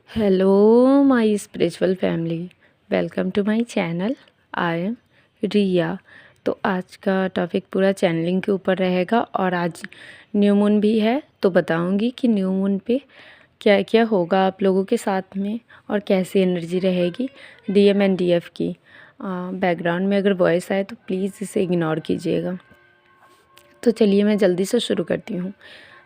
Hello my spiritual family, welcome to my channel. I am Riya. तो आज का topic पूरा चैनलिंग के ऊपर रहेगा और आज न्यू मून भी है, तो बताऊंगी कि न्यू मून पे क्या क्या होगा आप लोगों के साथ में और कैसी एनर्जी रहेगी डीएम एंड डीएफ की। बैकग्राउंड में अगर वॉइस आए तो प्लीज़ इसे इग्नोर कीजिएगा। तो चलिए मैं जल्दी से शुरू करती हूँ।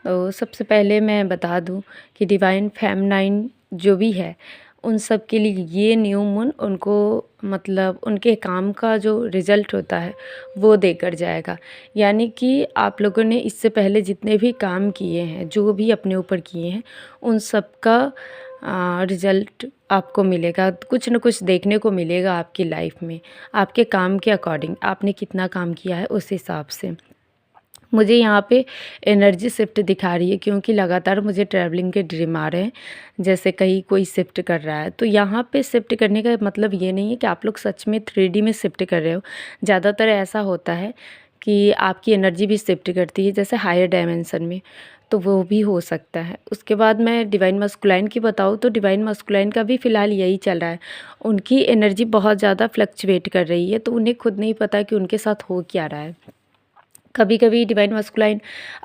तो सबसे पहले मैं बता दूँ कि डिवाइन फेमनाइन जो भी है उन सब के लिए ये न्यू मून उनको मतलब उनके काम का जो रिज़ल्ट होता है वो देकर जाएगा। यानी कि आप लोगों ने इससे पहले जितने भी काम किए हैं, जो भी अपने ऊपर किए हैं, उन सब का रिज़ल्ट आपको मिलेगा। कुछ न कुछ देखने को मिलेगा आपकी लाइफ में, आपके काम के अकॉर्डिंग आपने कितना काम किया है उस हिसाब से। मुझे यहाँ पे एनर्जी शिफ्ट दिखा रही है क्योंकि लगातार मुझे ट्रैवलिंग के ड्रीम आ रहे हैं, जैसे कहीं कोई शिफ्ट कर रहा है। तो यहाँ पे शिफ्ट करने का मतलब ये नहीं है कि आप लोग सच में 3D में शिफ्ट कर रहे हो। ज़्यादातर ऐसा होता है कि आपकी एनर्जी भी शिफ्ट करती है, जैसे हायर डायमेंशन में, तो वो भी हो सकता है। उसके बाद मैं डिवाइन मस्कुलाइन की बताऊँ तो डिवाइन मस्कुलाइन का भी फ़िलहाल यही चल रहा है। उनकी एनर्जी बहुत ज़्यादा फ्लक्चुएट कर रही है, तो उन्हें खुद नहीं पता कि उनके साथ हो क्या रहा है। कभी कभी डिवाइन मस्कुलाइन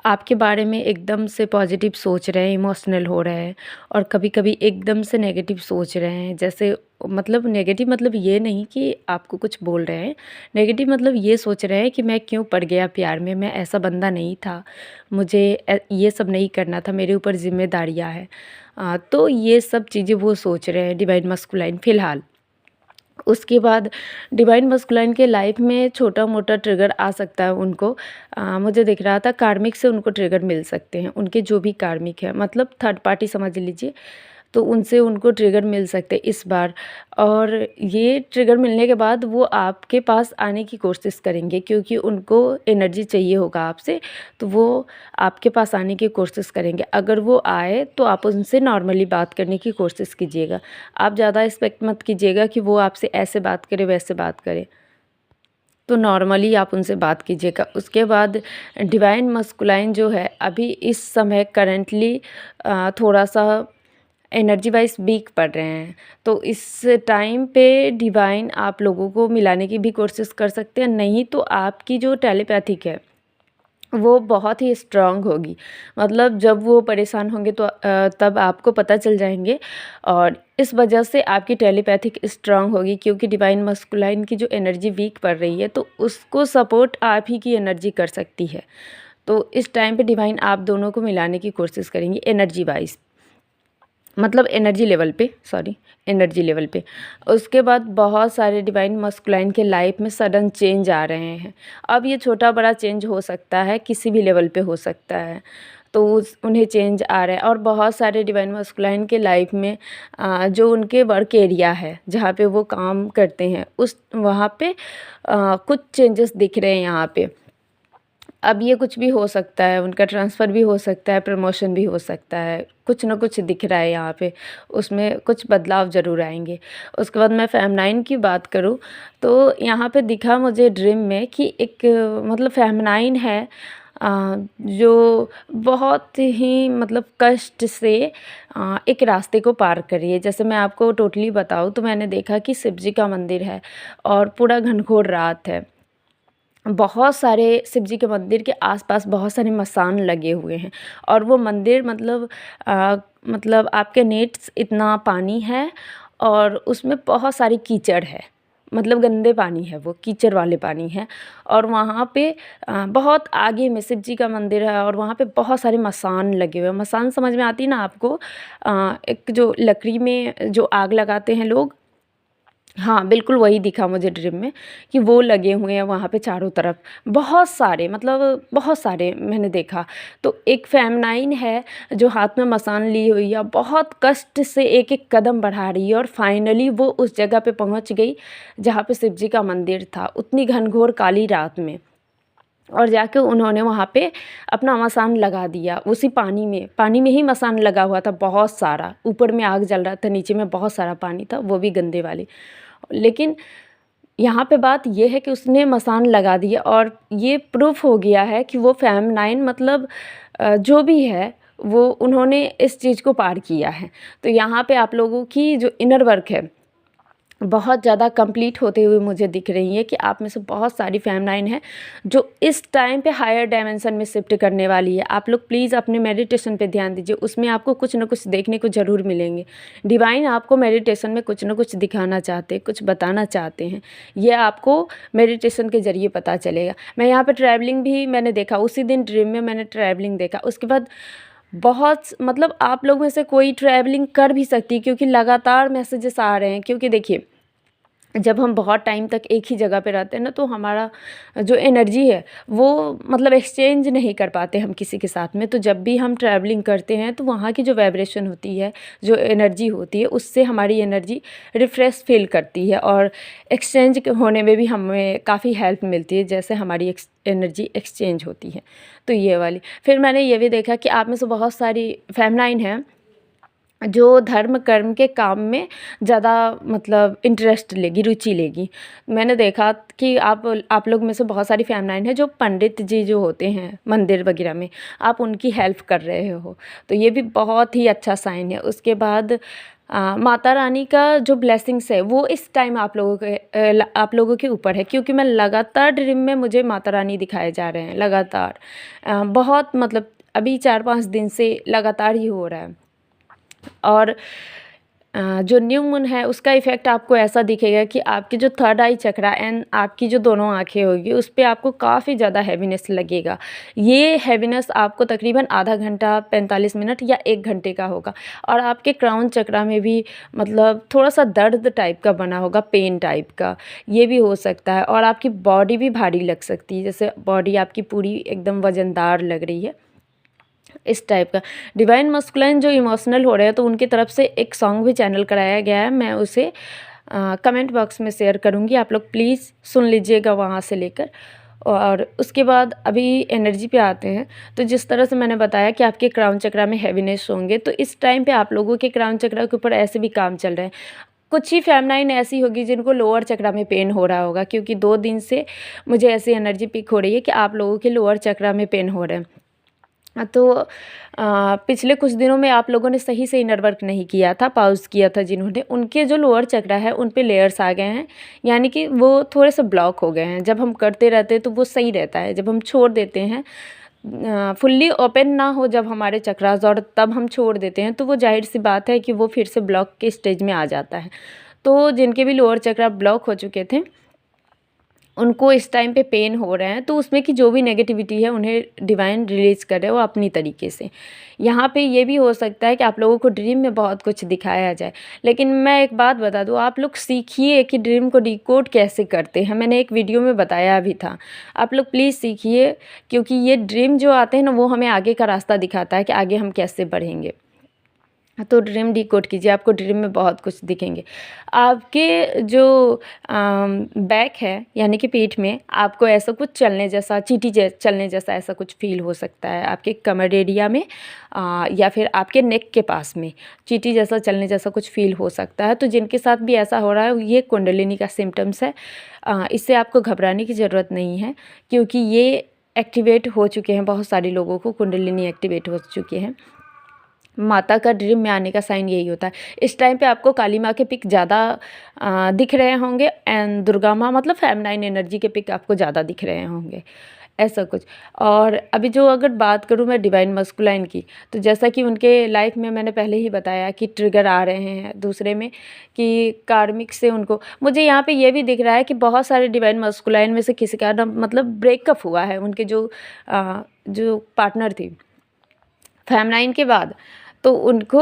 आपके बारे में एकदम से पॉजिटिव सोच रहे हैं, इमोशनल हो रहे हैं, और कभी कभी एकदम से नेगेटिव सोच रहे हैं। जैसे मतलब नेगेटिव मतलब ये नहीं कि आपको कुछ बोल रहे हैं, नेगेटिव मतलब ये सोच रहे हैं कि मैं क्यों पड़ गया प्यार में, मैं ऐसा बंदा नहीं था, मुझे ये सब नहीं करना था, मेरे ऊपर जिम्मेदारियाँ हैं। तो ये सब चीज़ें वो सोच रहे हैं डिवाइन मस्कुलाइन फ़िलहाल। उसके बाद डिवाइन मस्कुलाइन के लाइफ में छोटा मोटा ट्रिगर आ सकता है उनको। मुझे दिख रहा था कार्मिक से उनको ट्रिगर मिल सकते हैं, उनके जो भी कार्मिक है, मतलब थर्ड पार्टी समझ लीजिए, तो उनसे उनको ट्रिगर मिल सकते हैं इस बार। और ये ट्रिगर मिलने के बाद वो आपके पास आने की कोशिश करेंगे क्योंकि उनको एनर्जी चाहिए होगा आपसे, तो वो आपके पास आने की कोशिश करेंगे। अगर वो आए तो आप उनसे नॉर्मली बात करने की कोशिश कीजिएगा। आप ज़्यादा एक्सपेक्ट मत कीजिएगा कि वो आपसे ऐसे बात करे वैसे बात करे, तो नॉर्मली आप उनसे बात कीजिएगा। उसके बाद डिवाइन मस्कुलाइन जो है अभी इस समय करंटली थोड़ा सा एनर्जी वाइज वीक पड़ रहे हैं, तो इस टाइम पे डिवाइन आप लोगों को मिलाने की भी कोशिश कर सकते हैं। नहीं तो आपकी जो टेलीपैथिक है वो बहुत ही स्ट्रांग होगी। मतलब जब वो परेशान होंगे तो तब आपको पता चल जाएंगे, और इस वजह से आपकी टेलीपैथिक स्ट्रांग होगी क्योंकि डिवाइन मस्कुलाइन की जो एनर्जी वीक पड़ रही है तो उसको सपोर्ट आप ही की एनर्जी कर सकती है। तो इस टाइम पे डिवाइन आप दोनों को मिलाने की कोशिश करेंगी एनर्जी वाइज, मतलब एनर्जी लेवल पे, सॉरी, एनर्जी लेवल पे। उसके बाद बहुत सारे डिवाइन मस्कुलाइन के लाइफ में सडन चेंज आ रहे हैं। अब ये छोटा बड़ा चेंज हो सकता है, किसी भी लेवल पे हो सकता है, तो उन्हें चेंज आ रहा है। और बहुत सारे डिवाइन मस्कुलाइन के लाइफ में जो उनके वर्क एरिया है जहाँ पे वो काम करते हैं उस वहाँ पे कुछ चेंजेस दिख रहे हैं यहाँ पे। अब ये कुछ भी हो सकता है, उनका ट्रांसफ़र भी हो सकता है, प्रमोशन भी हो सकता है, कुछ ना कुछ दिख रहा है यहाँ पे, उसमें कुछ बदलाव ज़रूर आएंगे। उसके बाद मैं फेमनाइन की बात करूँ तो यहाँ पे दिखा मुझे ड्रीम में कि एक मतलब फेमनाइन है जो बहुत ही मतलब कष्ट से एक रास्ते को पार कर रही है। जैसे मैं आपको टोटली बताऊँ तो मैंने देखा कि शिव जी का मंदिर है और पूरा घनघोर रात है। बहुत सारे शिव जी के मंदिर के आसपास बहुत सारे मसान लगे हुए हैं, और वो मंदिर मतलब आपके नेट्स इतना पानी है और उसमें बहुत सारी कीचड़ है, मतलब गंदे पानी है, वो कीचड़ वाले पानी है। और वहाँ पे बहुत आगे में शिव जी का मंदिर है और वहाँ पे बहुत सारे मसान लगे हुए हैं। मसान समझ में आती है ना आपको? एक जो लकड़ी में जो आग लगाते हैं लोग, हाँ, बिल्कुल वही दिखा मुझे ड्रीम में कि वो लगे हुए हैं वहाँ पे चारों तरफ, बहुत सारे, मतलब बहुत सारे मैंने देखा। तो एक फेमनाइन है जो हाथ में मसान ली हुई है, बहुत कष्ट से एक-एक कदम बढ़ा रही है और फाइनली वो उस जगह पे पहुँच गई जहाँ पे शिव जी का मंदिर था, उतनी घनघोर काली रात में। और जाके उन्होंने वहाँ पे अपना मसान लगा दिया उसी पानी में ही मसान लगा हुआ था बहुत सारा, ऊपर में आग जल रहा था, नीचे में बहुत सारा पानी था, वो भी गंदे वाले। लेकिन यहाँ पे बात ये है कि उसने मसान लगा दिया और ये प्रूफ हो गया है कि वो फेमनाइन मतलब जो भी है वो उन्होंने इस चीज़ को पार किया है। तो यहाँ पे आप लोगों की जो इनर वर्क है बहुत ज़्यादा कंप्लीट होते हुए मुझे दिख रही है कि आप में से बहुत सारी फेमनाइन है जो इस टाइम पे हायर डायमेंशन में शिफ्ट करने वाली है। आप लोग प्लीज़ अपने मेडिटेशन पे ध्यान दीजिए, उसमें आपको कुछ ना कुछ देखने को ज़रूर मिलेंगे। डिवाइन आपको मेडिटेशन में कुछ ना कुछ दिखाना चाहते हैं, कुछ बताना चाहते हैं, ये आपको मेडिटेशन के ज़रिए पता चलेगा। मैं यहाँ पर ट्रैवलिंग भी मैंने देखा, उसी दिन ड्रीम में मैंने ट्रैवलिंग देखा। उसके बाद बहुत मतलब आप लोग में से कोई ट्रैवलिंग कर भी सकती है, क्योंकि लगातार मैसेजेस आ रहे हैं। क्योंकि देखिए, जब हम बहुत टाइम तक एक ही जगह पे रहते हैं ना, तो हमारा जो एनर्जी है वो मतलब एक्सचेंज नहीं कर पाते हम किसी के साथ में। तो जब भी हम ट्रैवलिंग करते हैं तो वहाँ की जो वाइब्रेशन होती है, जो एनर्जी होती है, उससे हमारी एनर्जी रिफ़्रेश फील करती है और एक्सचेंज होने में भी हमें काफ़ी हेल्प मिलती है, जैसे हमारी एनर्जी एक्सचेंज होती है। तो ये वाली। फिर मैंने ये भी देखा कि आप में से बहुत सारी फेमनाइन हैं जो धर्म कर्म के काम में ज़्यादा मतलब इंटरेस्ट लेगी, रुचि लेगी। मैंने देखा कि आप लोग में से बहुत सारी फेमनाइन है जो पंडित जी जो होते हैं मंदिर वगैरह में, आप उनकी हेल्प कर रहे हो, तो ये भी बहुत ही अच्छा साइन है। उसके बाद माता रानी का जो ब्लेसिंग्स है वो इस टाइम आप लोगों के ऊपर है, क्योंकि मैं लगातार ड्रीम में मुझे माता रानी दिखाए जा रहे हैं लगातार। बहुत मतलब अभी 4-5 दिन से लगातार ही हो रहा है। और जो न्यू मून है उसका इफ़ेक्ट आपको ऐसा दिखेगा कि आपकी जो थर्ड आई चक्रा एंड आपकी जो दोनों आँखें होगी उस पे आपको काफ़ी ज़्यादा हैवीनेस लगेगा। ये हैवीनेस आपको तकरीबन आधा घंटा 45 मिनट या 1 घंटे का होगा। और आपके क्राउन चक्रा में भी मतलब थोड़ा-सा दर्द टाइप का बना होगा, पेन टाइप का, ये भी हो सकता है। और आपकी बॉडी भी भारी लग सकती है, जैसे बॉडी आपकी पूरी एकदम वज़नदार लग रही है, इस टाइप का। डिवाइन मस्कुलाइन जो इमोशनल हो रहे हैं तो उनकी तरफ से एक सॉन्ग भी चैनल कराया गया है, मैं उसे कमेंट बॉक्स में शेयर करूँगी, आप लोग प्लीज़ सुन लीजिएगा वहाँ से लेकर। और उसके बाद अभी एनर्जी पे आते हैं। तो जिस तरह से मैंने बताया कि आपके क्राउन चक्रा में हैवीनेस होंगे, तो इस टाइम पे आप लोगों के क्राउन चक्रा के ऊपर ऐसे भी काम चल रहे हैं। कुछ ही फेमनाइन ऐसी होगी जिनको लोअर चक्रा में पेन हो रहा होगा, क्योंकि 2 दिन से मुझे ऐसी एनर्जी पिक हो रही है कि आप लोगों के लोअर चक्रा में पेन हो रहे हैं। तो पिछले कुछ दिनों में आप लोगों ने सही से इनर वर्क नहीं किया था, पॉज़ किया था जिन्होंने, उनके जो लोअर चक्रा है उन पे लेयर्स आ गए हैं, यानी कि वो थोड़े से ब्लॉक हो गए हैं। जब हम करते रहते हैं तो वो सही रहता है, जब हम छोड़ देते हैं फुल्ली ओपन ना हो जब हमारे चक्रास और तब हम छोड़ देते हैं, तो वो जाहिर सी बात है कि वो फिर से ब्लॉक के स्टेज में आ जाता है। तो जिनके भी लोअर चक्रा ब्लॉक हो चुके थे उनको इस टाइम पे पेन हो रहे हैं, तो उसमें की जो भी नेगेटिविटी है उन्हें डिवाइन रिलीज़ कर रहे हैं वो अपनी तरीके से। यहाँ पे ये भी हो सकता है कि आप लोगों को ड्रीम में बहुत कुछ दिखाया जाए, लेकिन मैं एक बात बता दूँ, आप लोग सीखिए कि ड्रीम को डिकोड कैसे करते हैं। मैंने एक वीडियो में बताया भी था, आप लोग प्लीज़ सीखिए, क्योंकि ये ड्रीम जो आते हैं ना वो हमें आगे का रास्ता दिखाता है कि आगे हम कैसे बढ़ेंगे। तो ड्रीम डिकोड कीजिए, आपको ड्रीम में बहुत कुछ दिखेंगे। आपके जो बैक है यानी कि पीठ में आपको ऐसा कुछ चलने जैसा, चींटी चलने जैसा ऐसा कुछ फील हो सकता है आपके कमर एरिया में, या फिर आपके नेक के पास में चींटी जैसा चलने जैसा कुछ फील हो सकता है। तो जिनके साथ भी ऐसा हो रहा है ये कुंडलिनी का सिम्टम्स है। इससे आपको घबराने की ज़रूरत नहीं है, क्योंकि ये एक्टिवेट हो चुके हैं, बहुत सारे लोगों को कुंडलिनी एक्टिवेट हो चुके हैं। माता का ड्रीम में आने का साइन यही होता है। इस टाइम पे आपको काली माँ के पिक ज़्यादा दिख रहे होंगे एंड दुर्गा माँ मतलब फेमनाइन एनर्जी के पिक आपको ज़्यादा दिख रहे होंगे, ऐसा कुछ। और अभी जो अगर बात करूँ मैं डिवाइन मस्कुलाइन की, तो जैसा कि उनके लाइफ में मैंने पहले ही बताया कि ट्रिगर आ रहे हैं दूसरे में, कि कार्मिक से उनको, मुझे यहाँ पे ये भी दिख रहा है कि बहुत सारे डिवाइन मस्कुलाइन में से किसी का ना मतलब ब्रेकअप हुआ है, उनके जो पार्टनर थी फेमनाइन के बाद, तो उनको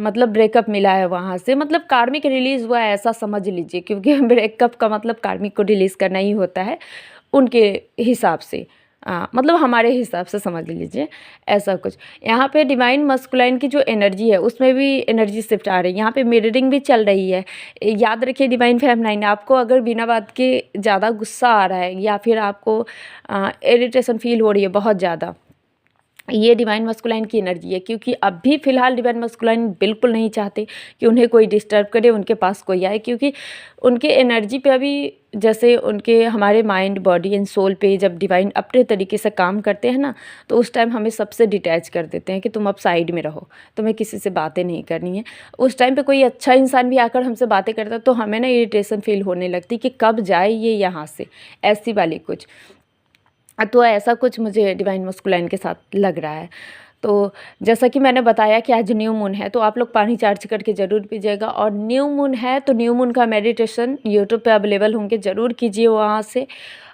मतलब ब्रेकअप मिला है वहाँ से, मतलब कार्मिक रिलीज़ हुआ है ऐसा समझ लीजिए, क्योंकि ब्रेकअप का मतलब कार्मिक को रिलीज़ करना ही होता है उनके हिसाब से, मतलब हमारे हिसाब से समझ लीजिए ऐसा कुछ। यहाँ पे डिवाइन मस्कुलाइन की जो एनर्जी है उसमें भी एनर्जी शिफ्ट आ रही है, यहाँ पे मिररिंग भी चल रही है। याद रखिए डिवाइन फेमनाइन, आपको अगर बिना बात के ज़्यादा गुस्सा आ रहा है या फिर आपको इरिटेशन फील हो रही है बहुत ज़्यादा, ये डिवाइन मस्कुलाइन की एनर्जी है, क्योंकि अभी फ़िलहाल डिवाइन मस्कुलाइन बिल्कुल नहीं चाहते कि उन्हें कोई डिस्टर्ब करे, उनके पास कोई आए, क्योंकि उनके एनर्जी पे अभी जैसे उनके हमारे माइंड बॉडी एंड सोल पे जब डिवाइन अपने तरीके से काम करते हैं ना, तो उस टाइम हमें सबसे डिटैच कर देते हैं कि तुम अब साइड में रहो, तुम्हें किसी से बातें नहीं करनी है। उस टाइम पे कोई अच्छा इंसान भी आकर हमसे बातें करता है तो हमें ना इरिटेशन फील होने लगती कि कब जाए ये यहाँ से, ऐसी वाली कुछ। तो ऐसा कुछ मुझे डिवाइन मस्कुलाइन के साथ लग रहा है। तो जैसा कि मैंने बताया कि आज न्यू मून है, तो आप लोग पानी चार्ज करके ज़रूर पीजिएगा। और न्यू मून है तो न्यू मून का मेडिटेशन यूट्यूब पे अवेलेबल होंगे, ज़रूर कीजिए वहाँ से।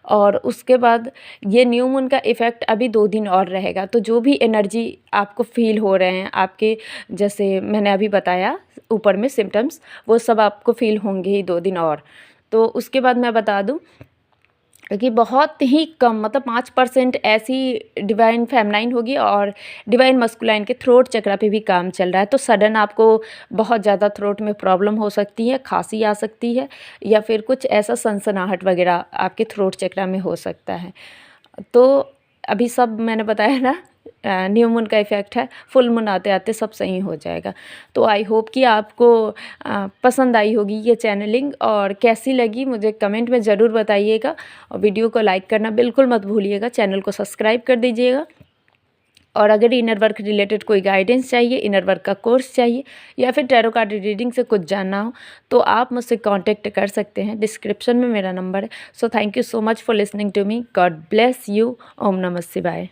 और उसके बाद ये न्यू मून का इफ़ेक्ट अभी 2 दिन और रहेगा, तो जो भी एनर्जी आपको फ़ील हो रहे हैं आपके, जैसे मैंने अभी बताया ऊपर में सिम्पटम्स, वो सब आपको फ़ील होंगे ही 2 दिन और। तो उसके बाद मैं बता दूँ कि बहुत ही कम, मतलब 5% ऐसी डिवाइन फेमनाइन होगी और डिवाइन मस्कुलाइन के थ्रोट चक्रा पे भी काम चल रहा है। तो सडन आपको बहुत ज़्यादा थ्रोट में प्रॉब्लम हो सकती है, खांसी आ सकती है, या फिर कुछ ऐसा सनसनाहट वगैरह आपके थ्रोट चक्रा में हो सकता है। तो अभी सब मैंने बताया ना, न्यू मून का इफ़ेक्ट है, फुल मून आते आते सब सही हो जाएगा। तो आई होप कि आपको पसंद आई होगी ये चैनलिंग, और कैसी लगी मुझे कमेंट में ज़रूर बताइएगा। और वीडियो को लाइक करना बिल्कुल मत भूलिएगा, चैनल को सब्सक्राइब कर दीजिएगा। और अगर इनर वर्क रिलेटेड कोई गाइडेंस चाहिए, इनर वर्क का कोर्स चाहिए, या फिर टैरो कार्ड रीडिंग से कुछ जानना हो, तो आप मुझसे कांटेक्ट कर सकते हैं। डिस्क्रिप्शन में मेरा नंबर है। So thank you so much for listening to me. God bless you. Om नमः शिवाय।